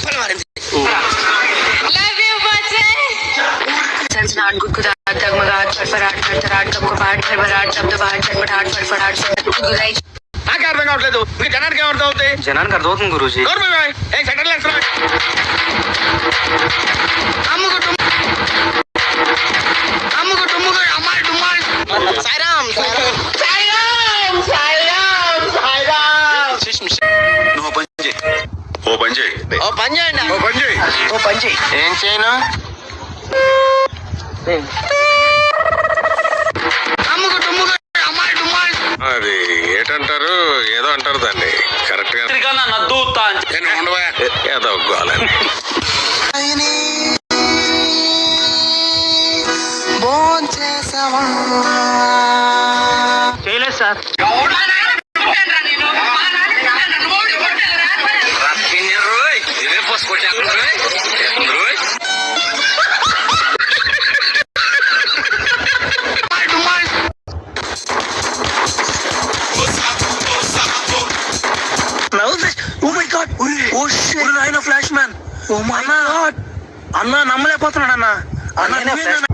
తిప్పలు మారింది. सनसनाहट गुदगुदाहट डगमगाहट फड़फड़ाहट थरथराहट कपकपाहट भरभराहट दबदबाहट छटपटाहट फड़फड़ाहट गुदगुदाई. నాకు అర్థం కావట్లేదు, మీకు జనానికి ఏమర్థం అవుతాయి? జనానికి అర్థమవుతుంది గురూజీ. ఏం చేయను? అది ఏంటంటారు, ఏదో అంటారు దాన్ని కరెక్ట్ గా ఏదో గోలని. చేయలేదు సార్. ఫ్లాష్ మ్యాన్, అన్నా నమ్మలేకపోతున్నాడు అన్న.